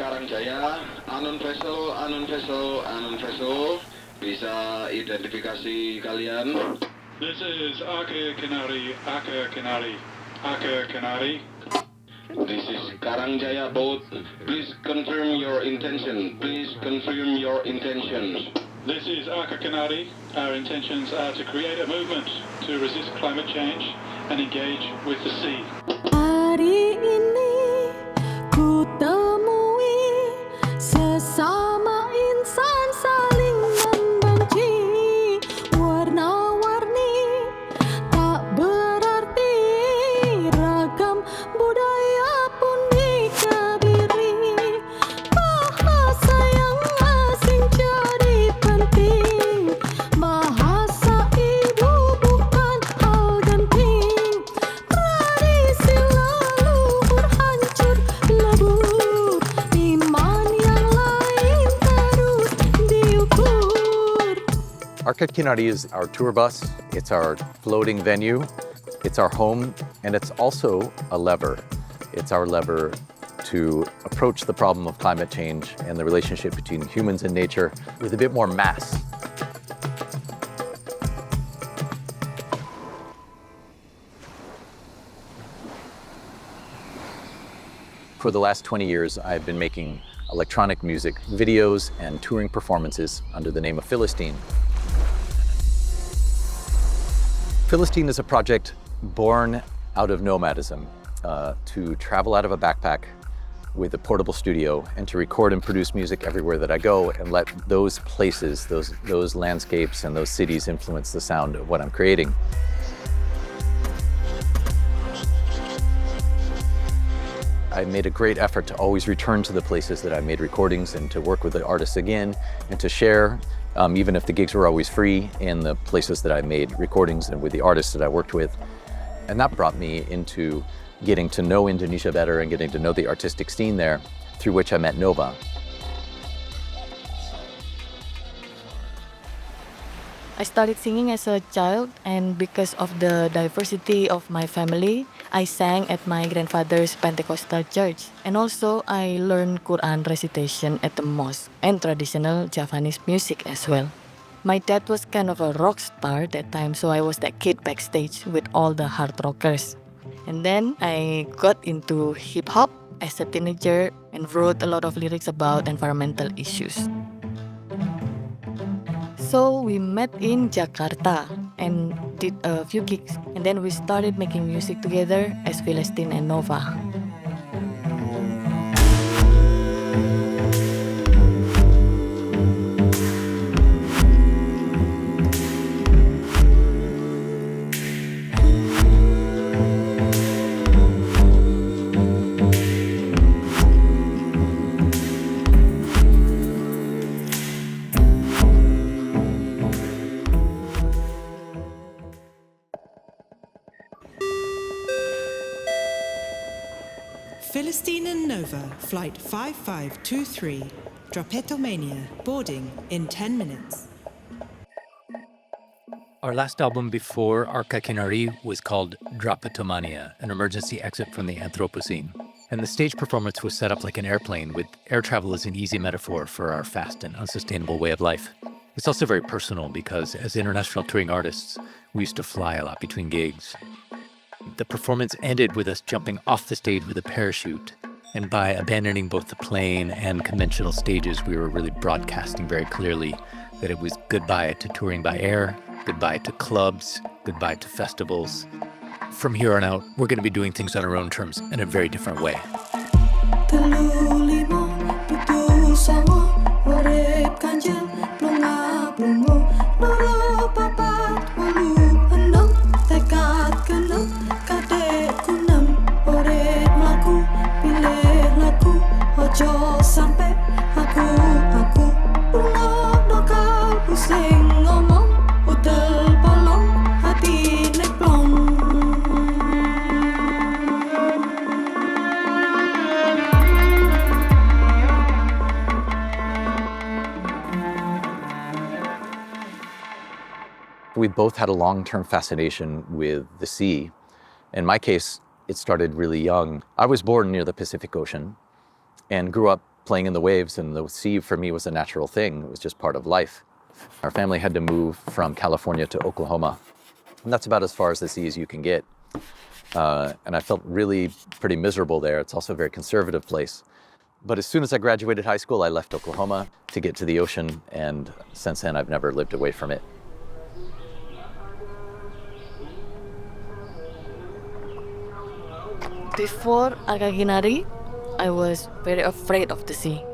Karang Jaya, Anon Vessel, bisa identifikasi kalian? This is Arka Kinari, Arka Kinari. This is Karang Jaya boat. Please confirm your intentions. This is Arka Kinari. Our intentions are to create a movement to resist climate change and engage with the sea. Hari ini ku temui sesama insan saling membenci. Warna-warni tak berarti, ragam budaya pun dikebiri. Bahasa yang asing jadi penting, bahasa ibu bukan hal genting. Tradisi leluhur hancur lebur, iman yang lain terus diukur. Arka Kinari is our tour bus, it's our floating venue, it's our home, and it's also a lever. It's our lever to approach the problem of climate change and the relationship between humans and nature with a bit more mass. For the last 20 years, I've been making electronic music videos and touring performances under the name of Philistine. Philistine is a project born out of nomadism, to travel out of a backpack with a portable studio and to record and produce music everywhere that I go and let those places, those landscapes and those cities influence the sound of what I'm creating. I made a great effort to always return to the places that I made recordings and to work with the artists again and to share, even if the gigs were always free, in the places that I made recordings and with the artists that I worked with. And that brought me into getting to know Indonesia better and getting to know the artistic scene there, through which I met Nova. I started singing as a child, and because of the diversity of my family, I sang at my grandfather's Pentecostal church. And also, I learned Quran recitation at the mosque and traditional Javanese music as well. My dad was kind of a rock star that time, so I was that kid backstage with all the hard rockers. And then I got into hip-hop as a teenager and wrote a lot of lyrics about environmental issues. So we met in Jakarta and did a few gigs, and then we started making music together as Philistine and Nova. Philistine and Nova, flight 5523, Drapetomania, boarding in 10 minutes. Our last album before Arka Kinari was called Drapetomania, an emergency exit from the Anthropocene. And the stage performance was set up like an airplane, with air travel as an easy metaphor for our fast and unsustainable way of life. It's also very personal because as international touring artists, we used to fly a lot between gigs. The performance ended with us jumping off the stage with a parachute. And by abandoning both the plane and conventional stages, we were really broadcasting very clearly that it was goodbye to touring by air, goodbye to clubs, goodbye to festivals. From here on out, we're going to be doing things on our own terms in a very different way. We both had a long-term fascination with the sea. In my case, it started really young. I was born near the Pacific Ocean and grew up playing in the waves, and the sea for me was a natural thing. It was just part of life. Our family had to move from California to Oklahoma, and that's about as far as the sea as you can get. And I felt really pretty miserable there. It's also a very conservative place. But as soon as I graduated high school, I left Oklahoma to get to the ocean, and since then I've never lived away from it. Before Arka Kinari, I was very afraid of the sea.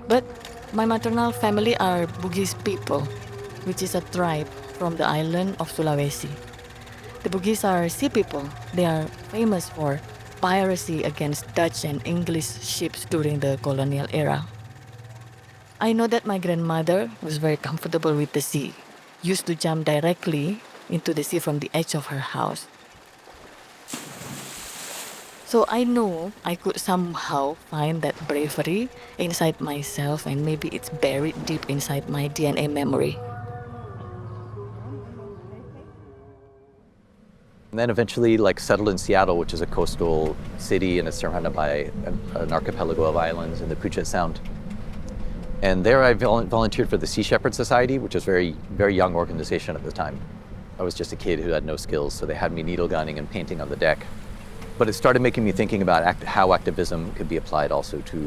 But my maternal family are Bugis people, which is a tribe from the island of Sulawesi. The Bugis are sea people. They are famous for piracy against Dutch and English ships during the colonial era. I know that my grandmother was very comfortable with the sea, used to jump directly into the sea from the edge of her house. So I know I could somehow find that bravery inside myself, and maybe it's buried deep inside my DNA memory. And then eventually settled in Seattle, which is a coastal city, and it's surrounded by an archipelago of islands in the Puget Sound. And there I volunteered for the Sea Shepherd Society, which was a very, very young organization at the time. I was just a kid who had no skills, so they had me needle gunning and painting on the deck. But it started making me thinking about how activism could be applied also to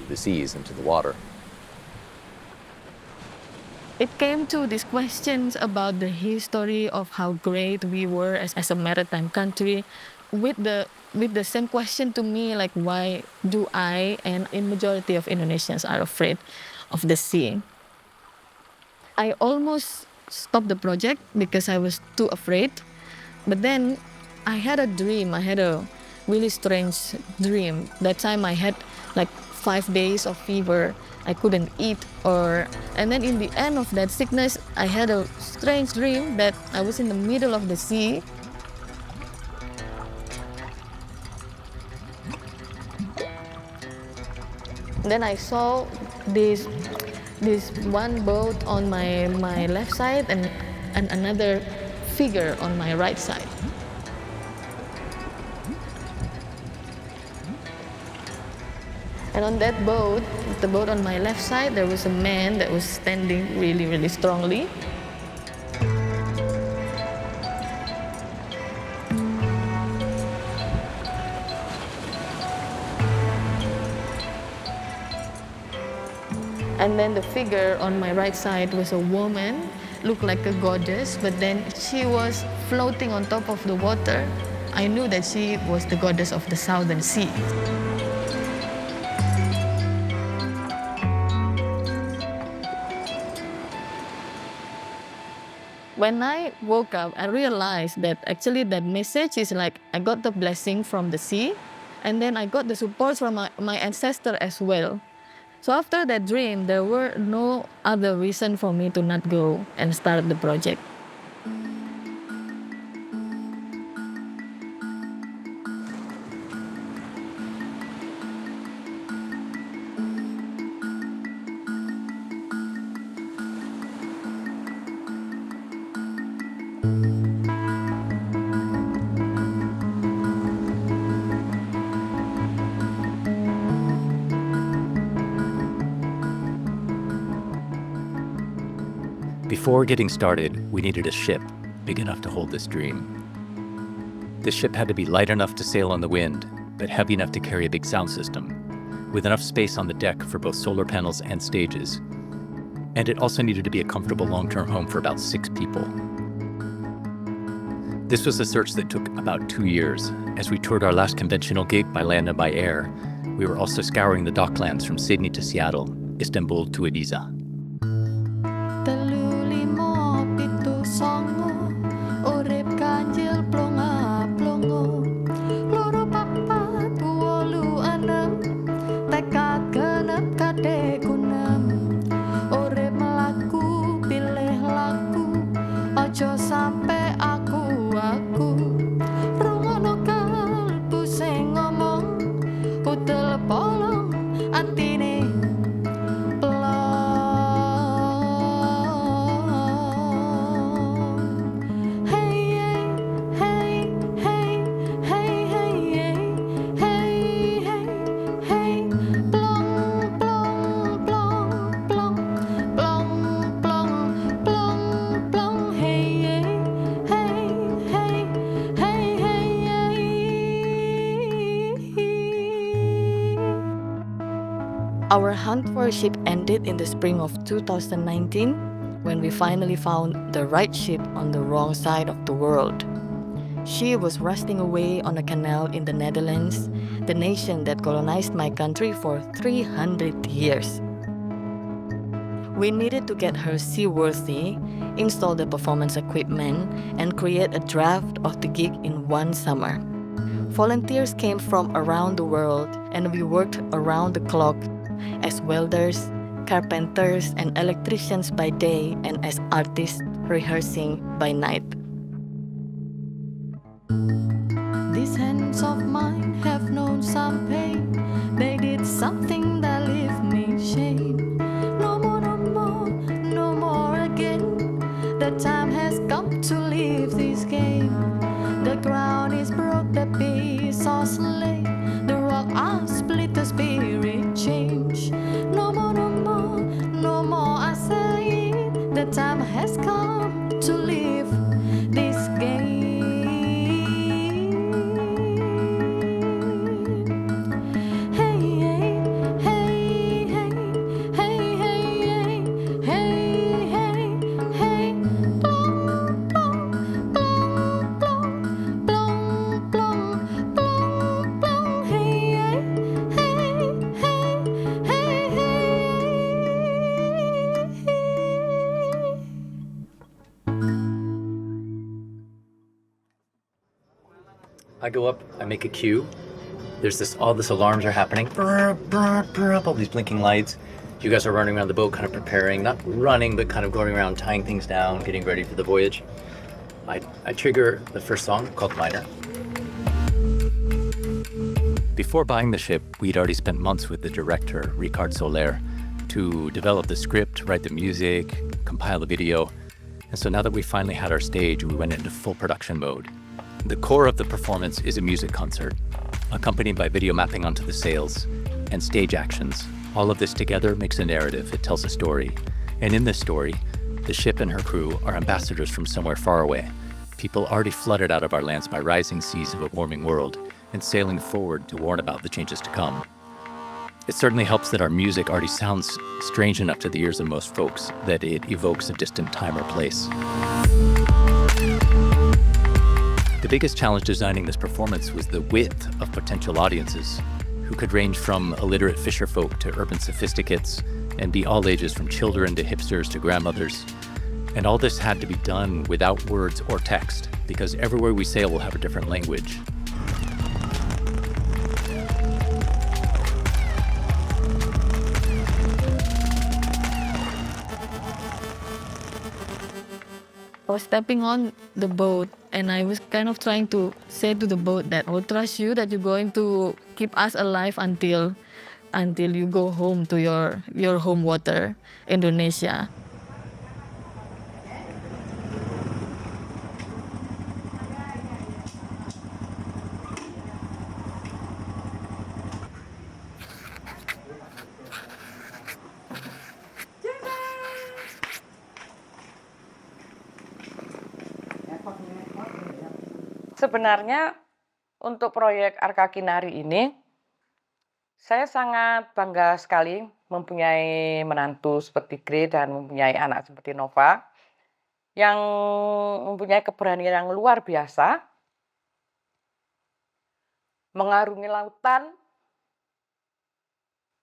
the seas and to the water. It came to these questions about the history of how great we were as a maritime country, with the same question to me, like why do I and in majority of Indonesians are afraid of the sea. I almost stopped the project because I was too afraid, but then I had a dream. I had a really strange dream. That time I had 5 days of fever. I couldn't eat, and then in the end of that sickness, I had a strange dream that I was in the middle of the sea. Then I saw this one boat on my left side and another figure on my right side. And on that boat, the boat on my left side, there was a man that was standing really, really strongly. And then the figure on my right side was a woman, looked like a goddess, but then she was floating on top of the water. I knew that she was the goddess of the Southern Sea. When I woke up, I realized that actually that message is like I got the blessing from the sea, and then I got the support from my ancestor as well. So after that dream, there were no other reason for me to not go and start the project. Before getting started, we needed a ship big enough to hold this dream. The ship had to be light enough to sail on the wind, but heavy enough to carry a big sound system, with enough space on the deck for both solar panels and stages. And it also needed to be a comfortable long-term home for about 6 people. This was a search that took about 2 years. As we toured our last conventional gig by land and by air, we were also scouring the docklands from Sydney to Seattle, Istanbul to Ibiza. Telu limo pitu songo urip kanjil plonga-plongo loro papat wolu enem tekad genep kadek gunem urip melaku pilih laku ojo sampe aku rungono kalbu sing ngomong utel polong atine Our hunt for a ship ended in the spring of 2019 when we finally found the right ship on the wrong side of the world. She was rusting away on a canal in the Netherlands, the nation that colonized my country for 300 years. We needed to get her seaworthy, install the performance equipment, and create a draft of the gig in one summer. Volunteers came from around the world, and we worked around the clock as welders, carpenters, and electricians by day and as artists rehearsing by night. These hands of mine have known some pain. They did something that left me shame. No more, no more, no more again. The time has come to leave this game. The ground is broke, the peace are slain. The rock are split, the spirit change. No more, no more, no more, I say it. The time has come to leave this game. I go up, I make a cue. There's all this alarms are happening. Brr, brr, brr, all these blinking lights. You guys are running around the boat, kind of preparing, not running, but kind of going around, tying things down, getting ready for the voyage. I trigger the first song called Minor. Before buying the ship, we'd already spent months with the director, Ricard Soler, to develop the script, write the music, compile the video. And so now that we finally had our stage, we went into full production mode. The core of the performance is a music concert, accompanied by video mapping onto the sails and stage actions. All of this together makes a narrative. It tells a story. And in this story, the ship and her crew are ambassadors from somewhere far away, people already flooded out of our lands by rising seas of a warming world and sailing forward to warn about the changes to come. It certainly helps that our music already sounds strange enough to the ears of most folks that it evokes a distant time or place. The biggest challenge designing this performance was the width of potential audiences, who could range from illiterate fisherfolk to urban sophisticates and be all ages from children to hipsters to grandmothers. And all this had to be done without words or text, because everywhere we sail will have a different language. I was stepping on the boat and I was kind of trying to say to the boat that I will trust you, that you're going to keep us alive until you go home to your home water, Indonesia. Sebenarnya untuk proyek Arka Kinari ini, saya sangat bangga sekali mempunyai menantu seperti Gre dan mempunyai anak seperti Nova yang mempunyai keberanian yang luar biasa mengarungi lautan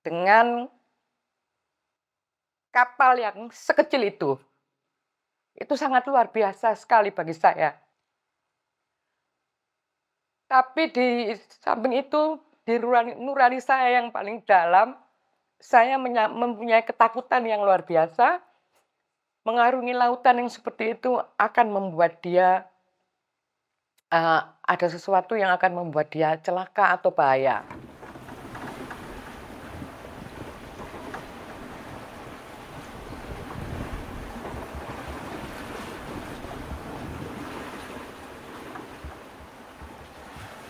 dengan kapal yang sekecil itu. Itu sangat luar biasa sekali bagi saya. Tapi di samping itu, di nurani saya yang paling dalam, saya mempunyai ketakutan yang luar biasa. Mengarungi lautan yang seperti itu akan membuat dia, ada sesuatu yang akan membuat dia celaka atau bahaya.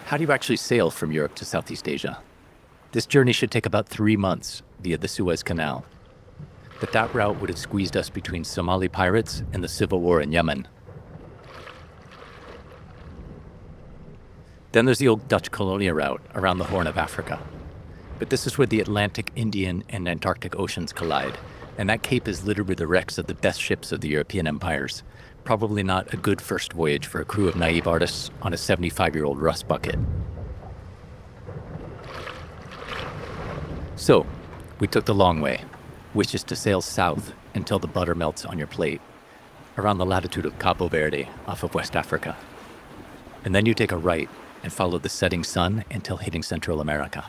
How do you actually sail from Europe to Southeast Asia? This journey should take about 3 months via the Suez Canal. But that route would have squeezed us between Somali pirates and the civil war in Yemen. Then there's the old Dutch colonial route around the Horn of Africa. But this is where the Atlantic, Indian, and Antarctic Oceans collide, and that cape is littered with the wrecks of the best ships of the European empires. Probably not a good first voyage for a crew of naive artists on a 75-year-old rust bucket. So, we took the long way, which is to sail south until the butter melts on your plate, around the latitude of Cabo Verde off of West Africa. And then you take a right and follow the setting sun until hitting Central America.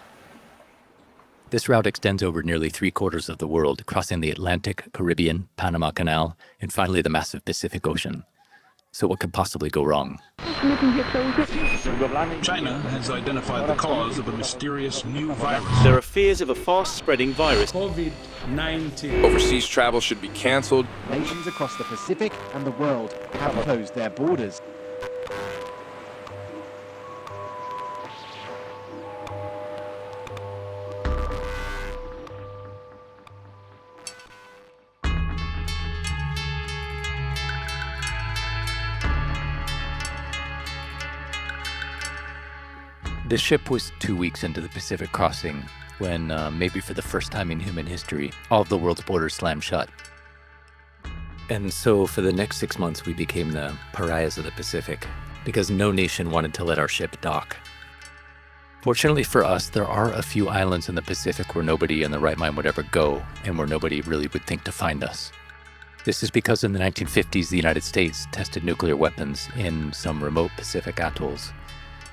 This route extends over nearly 3/4 of the world, crossing the Atlantic, Caribbean, Panama Canal, and finally the massive Pacific Ocean. So what could possibly go wrong? China has identified the cause of a mysterious new virus. There are fears of a fast-spreading virus. COVID-19. Overseas travel should be cancelled. Nations across the Pacific and the world have closed their borders. The ship was 2 weeks into the Pacific crossing when, maybe for the first time in human history, all of the world's borders slammed shut. And so for the next 6 months, we became the pariahs of the Pacific because no nation wanted to let our ship dock. Fortunately for us, there are a few islands in the Pacific where nobody in their right mind would ever go and where nobody really would think to find us. This is because in the 1950s, the United States tested nuclear weapons in some remote Pacific atolls.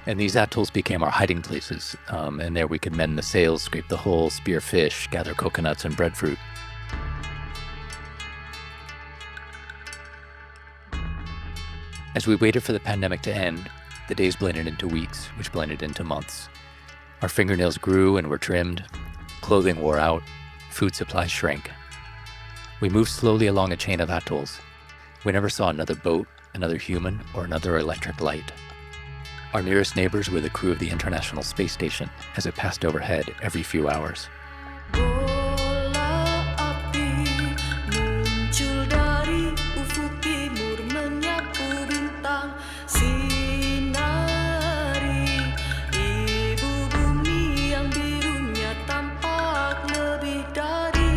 And these atolls became our hiding places, and there we could mend the sails, scrape the hull, spear fish, gather coconuts and breadfruit. As we waited for the pandemic to end, the days blended into weeks, which blended into months. Our fingernails grew and were trimmed, clothing wore out, food supplies shrank. We moved slowly along a chain of atolls. We never saw another boat, another human, or another electric light. Our nearest neighbors were the crew of the International Space Station as it passed overhead every few hours. Bola api muncul dari ufuk timur menyapu bintang sinari ibu bumi yang birunya tampak lebih dari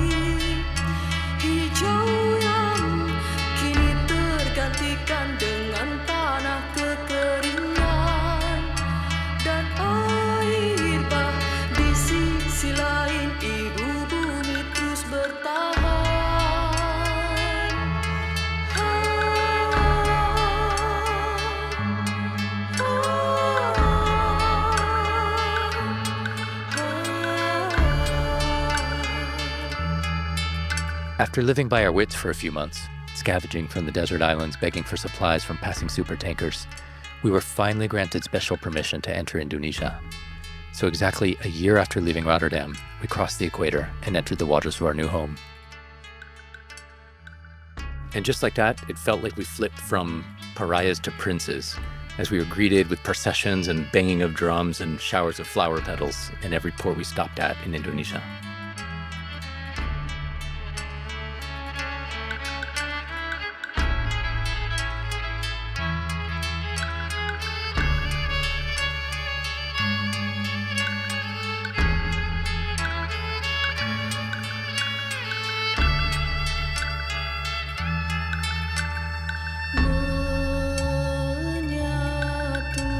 hijau yang kini tergantikan dengan tanah kekeringan dan air bah di sisi lain ibu bumi terus bertahan. After living by our wits for a few months, scavenging from the desert islands, begging for supplies from passing supertankers, we were finally granted special permission to enter Indonesia. So exactly a year after leaving Rotterdam, we crossed the equator and entered the waters of our new home. And just like that, it felt like we flipped from pariahs to princes, as we were greeted with processions and banging of drums and showers of flower petals in every port we stopped at in Indonesia. Menyatulah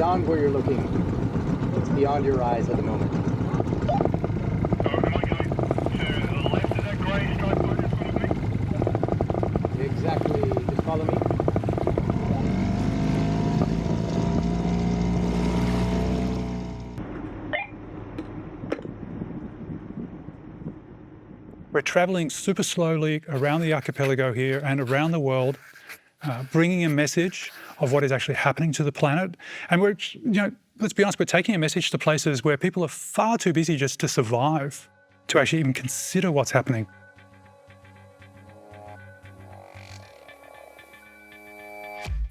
beyond where you're looking. It's beyond your eyes at the moment. Exactly. Just follow me. We're travelling super slowly around the archipelago here and around the world, bringing a message of what is actually happening to the planet. And we're, let's be honest, we're taking a message to places where people are far too busy just to survive, to actually even consider what's happening.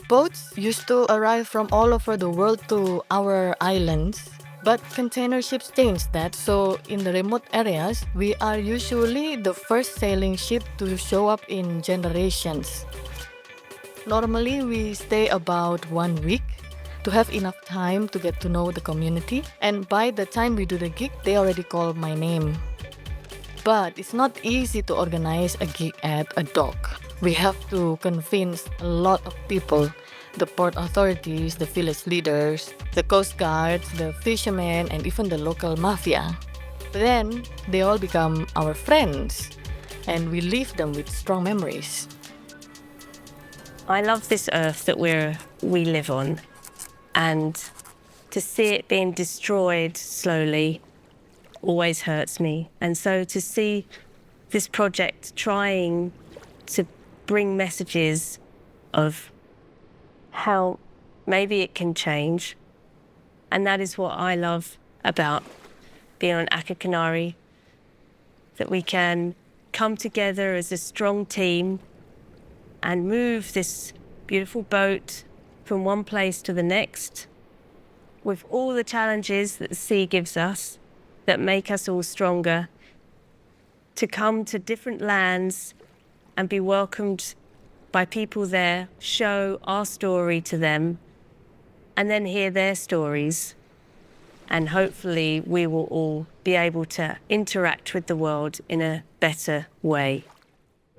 Boats used to arrive from all over the world to our islands. But container ships changed that, so in the remote areas, we are usually the first sailing ship to show up in generations. Normally, we stay about 1 week to have enough time to get to know the community, and by the time we do the gig, they already call my name. But it's not easy to organize a gig at a dock. We have to convince a lot of people. The port authorities, the village leaders, the coast guards, the fishermen, and even the local mafia. Then they all become our friends, and we leave them with strong memories. I love this earth that we live on, and to see it being destroyed slowly always hurts me. And so to see this project trying to bring messages of how maybe it can change. And that is what I love about being on Arka Kinari, that we can come together as a strong team and move this beautiful boat from one place to the next with all the challenges that the sea gives us that make us all stronger, to come to different lands and be welcomed by people there, show our story to them, and then hear their stories. And hopefully we will all be able to interact with the world in a better way.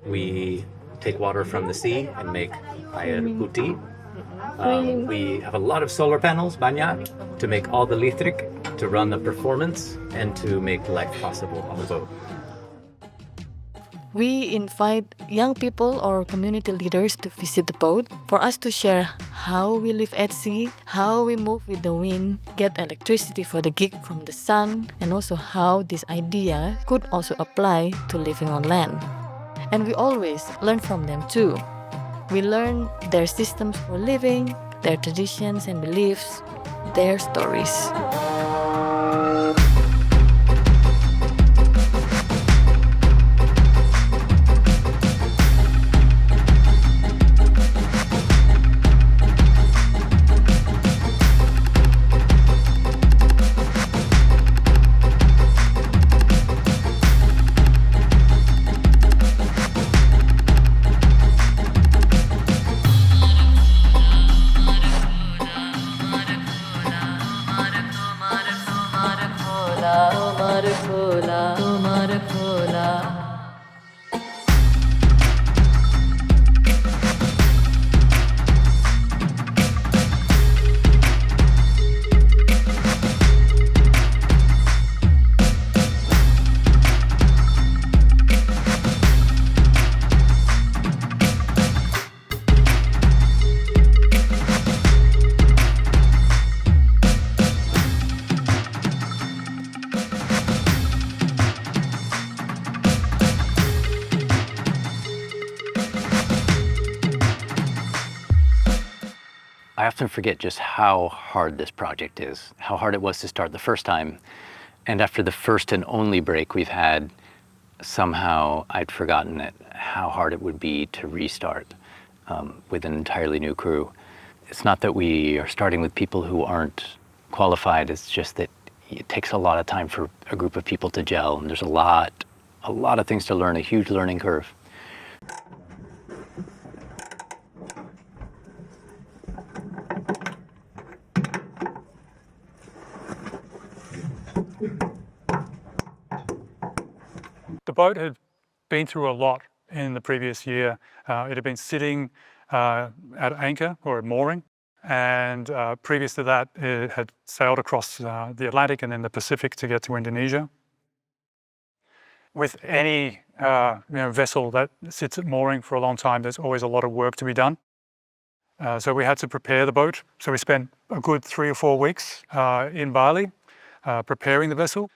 We take water from the sea and make air putih. We have a lot of solar panels, banyak, to make all the listrik, to run the performance, and to make life possible on the boat. We invite young people or community leaders to visit the boat for us to share how we live at sea, how we move with the wind, get electricity for the gig from the sun, and also how this idea could also apply to living on land. And we always learn from them too. We learn their systems for living, their traditions and beliefs, their stories. I often forget just how hard this project is, how hard it was to start the first time. And after the first and only break we've had, somehow I'd forgotten it, how hard it would be to restart with an entirely new crew. It's not that we are starting with people who aren't qualified, it's just that it takes a lot of time for a group of people to gel, and there's a lot of things to learn, a huge learning curve. The boat had been through a lot in the previous year. It had been sitting at anchor or at mooring And previous to that, it had sailed across the Atlantic and then the Pacific to get to Indonesia. With any vessel that sits at mooring for a long time, there's always a lot of work to be done. So we had to prepare the boat. So we spent a good 3 or 4 weeks in Bali preparing the vessel,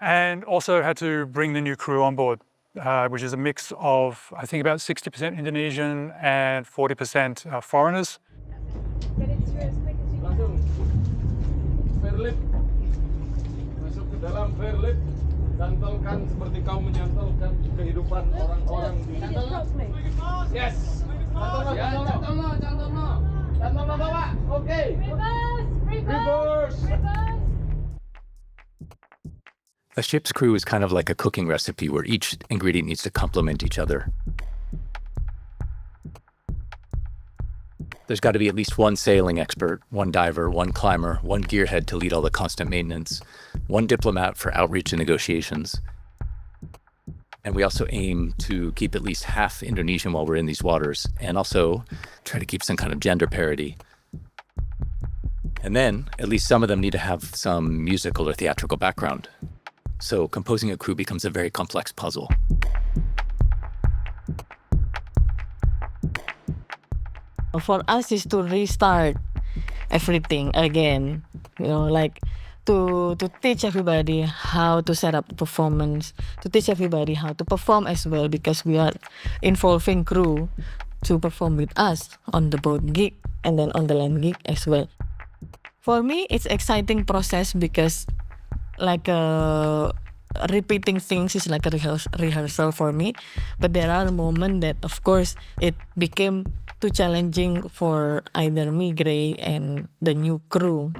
and also had to bring the new crew on board, which is a mix of, I think, about 60% Indonesian and 40% foreigners. Masuk ke dalam fairlift, cantelkan seperti kau menyantelkan kehidupan orang-orang di Yes. Cantelno bawa. Okay. Reverse. A ship's crew is kind of like a cooking recipe where each ingredient needs to complement each other. There's got to be at least one sailing expert, one diver, one climber, one gearhead to lead all the constant maintenance, one diplomat for outreach and negotiations. And we also aim to keep at least half Indonesian while we're in these waters, and also try to keep some kind of gender parity. And then, at least some of them need to have some musical or theatrical background. So composing a crew becomes a very complex puzzle. For us is to restart everything again, like to teach everybody how to set up the performance, to teach everybody how to perform as well, because we are involving crew to perform with us on the boat gig and then on the land gig as well. For me, it's exciting process because like repeating things is like a rehearsal for me, but there are moments that, of course, it became too challenging for either me, Gray, and the new crew.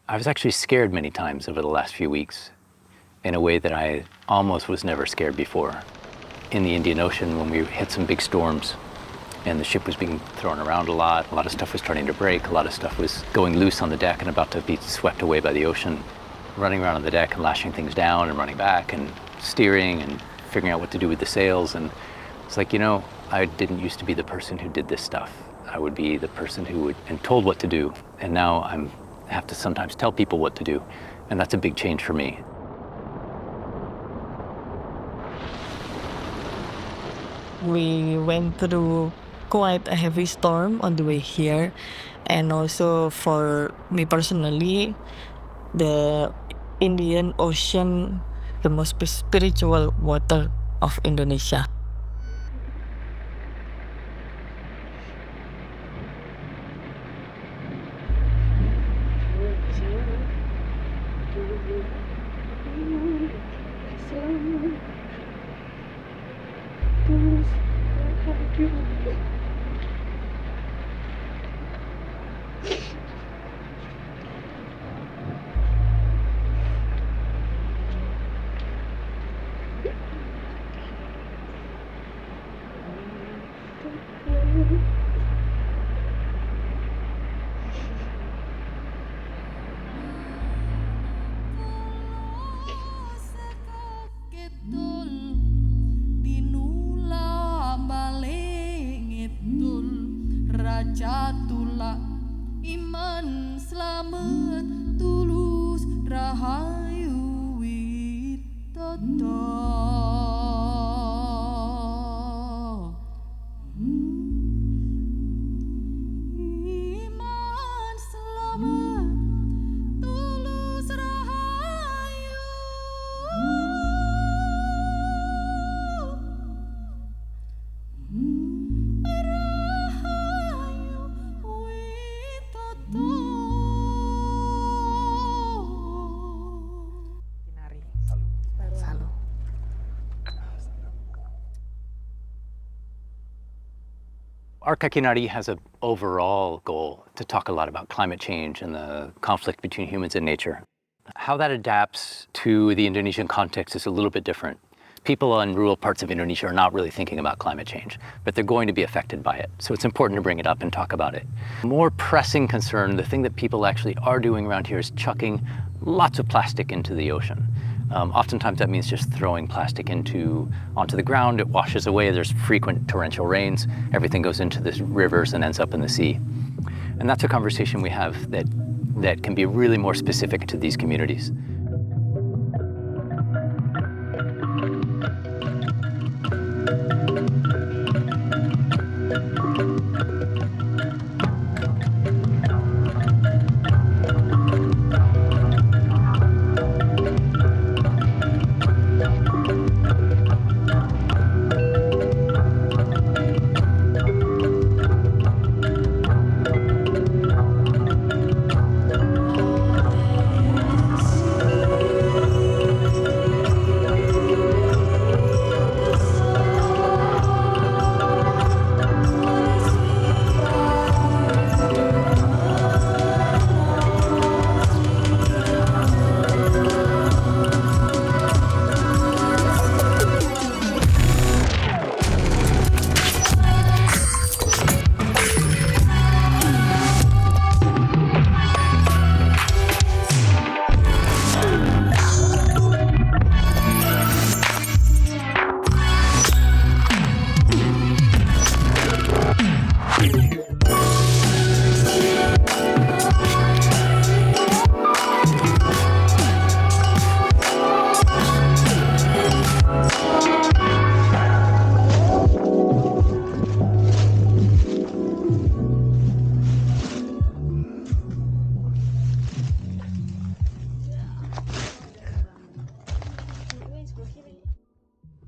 I was actually scared many times over the last few weeks in a way that I almost was never scared before. In the Indian Ocean, when we hit some big storms and the ship was being thrown around a lot of stuff was starting to break, a lot of stuff was going loose on the deck and about to be swept away by the ocean. Running around on the deck and lashing things down and running back and steering and figuring out what to do with the sails. And it's like, I didn't used to be the person who did this stuff. I would be the person who would and told what to do. And now I have to sometimes tell people what to do. And that's a big change for me. We went through quite a heavy storm on the way here, and also for me personally, the Indian Ocean, the most spiritual water of Indonesia. Jatulah iman selamat tulus rahayu witoto. Iman selamat tulus rahayu. Arka Kinari has an overall goal to talk a lot about climate change and the conflict between humans and nature. How that adapts to the Indonesian context is a little bit different People in rural parts of Indonesia are not really thinking about climate change, but they're going to be affected by it. So it's important to bring it up and talk about it. More pressing concern, the thing that people actually are doing around here is chucking lots of plastic into the ocean. Oftentimes that means just throwing plastic onto the ground. It washes away. There's frequent torrential rains. Everything goes into the rivers and ends up in the sea. And that's a conversation we have that can be really more specific to these communities.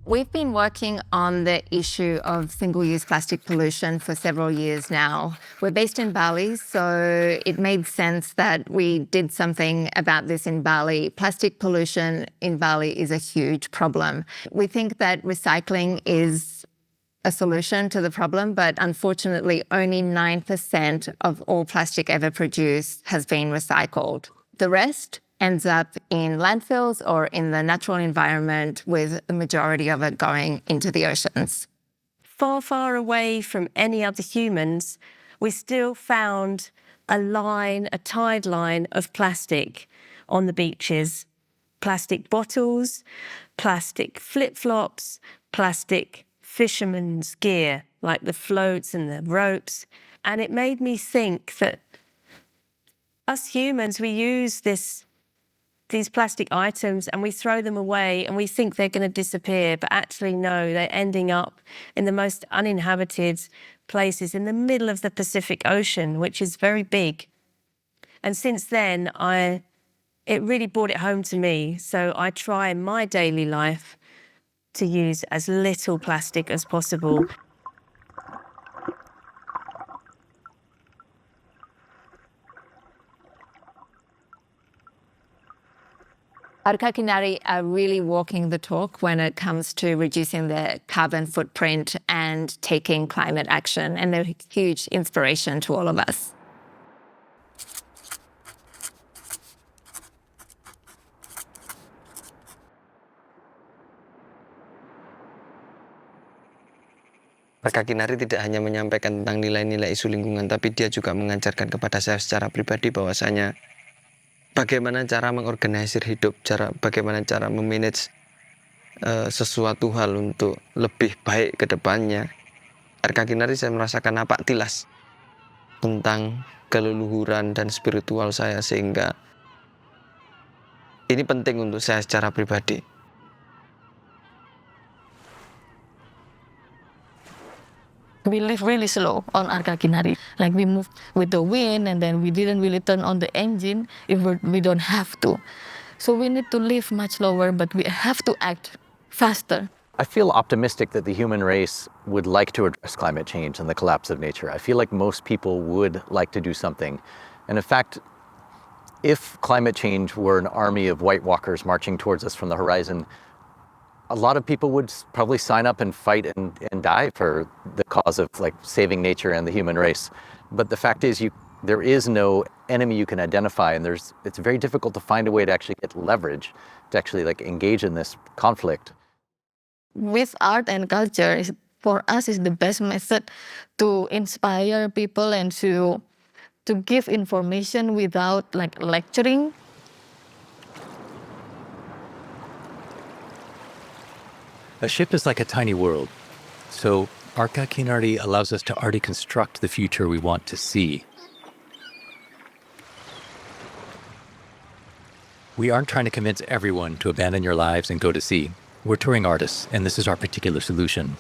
We've been working on the issue of single-use plastic pollution for several years now. We're based in Bali, so it made sense that we did something about this in Bali. Plastic pollution in Bali is a huge problem. We think that recycling is a solution to the problem, but unfortunately only 9% of all plastic ever produced has been recycled. The rest ends up in landfills or in the natural environment, with the majority of it going into the oceans. Far, far away from any other humans, we still found a tide line of plastic on the beaches. Plastic bottles, plastic flip-flops, plastic fishermen's gear, like the floats and the ropes. And it made me think that us humans, we use these plastic items and we throw them away and we think they're going to disappear, but actually no, they're ending up in the most uninhabited places in the middle of the Pacific Ocean, which is very big. And since then, it really brought it home to me. So I try in my daily life to use as little plastic as possible. Arka Kinari are really walking the talk when it comes to reducing their carbon footprint and taking climate action, and they're a huge inspiration to all of us. Arka Kinari tidak hanya menyampaikan tentang nilai-nilai isu lingkungan, tapi dia juga mengajarkan kepada saya secara pribadi bahwasanya bagaimana cara mengorganisir hidup, bagaimana cara memanage sesuatu hal untuk lebih baik ke depannya. Arka Kinari saya merasakan napak tilas tentang keleluhuran dan spiritual saya, sehingga ini penting untuk saya secara pribadi. We live really slow on Arka Kinari. Like we move with the wind, and then we didn't really turn on the engine if we don't have to. So we need to live much slower, but we have to act faster. I feel optimistic that the human race would like to address climate change and the collapse of nature. I feel like most people would like to do something. And in fact, if climate change were an army of White Walkers marching towards us from the horizon, a lot of people would probably sign up and fight and die for the cause of like saving nature and the human race. But the fact is, there is no enemy you can identify, and it's very difficult to find a way to actually get leverage to actually like engage in this conflict. with art and culture is for us is the best method to inspire people and to give information without like lecturing. A ship is like a tiny world. So Arka Kinari allows us to already construct the future we want to see. We aren't trying to convince everyone to abandon your lives and go to sea. We're touring artists, and this is our particular solution.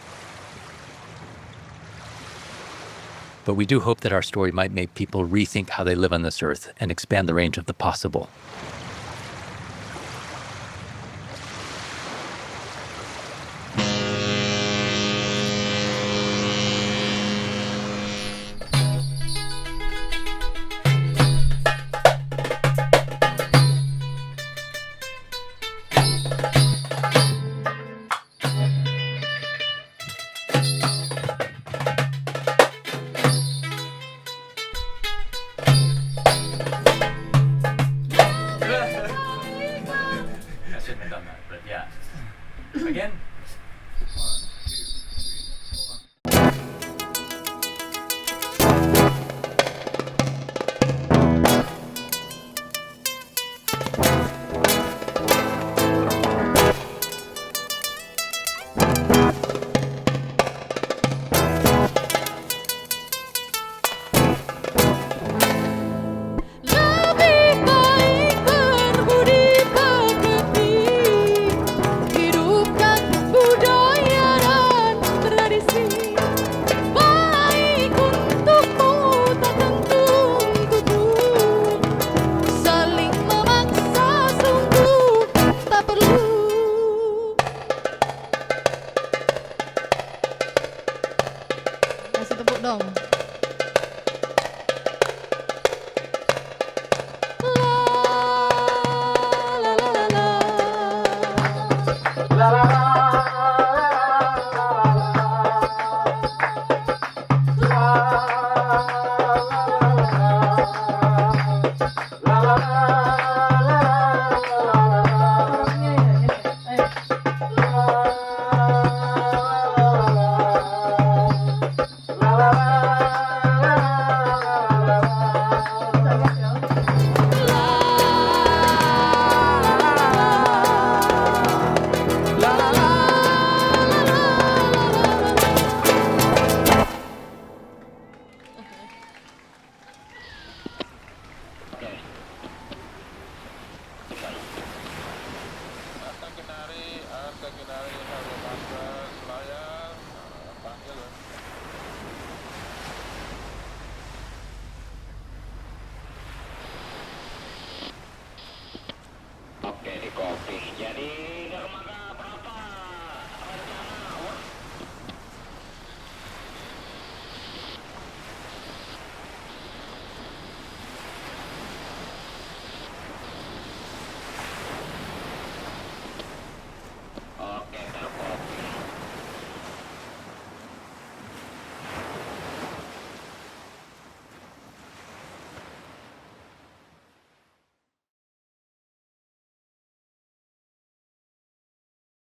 But we do hope that our story might make people rethink how they live on this earth and expand the range of the possible. Again. Kasih tepuk dong. Arka Kinari, Arka Kinari.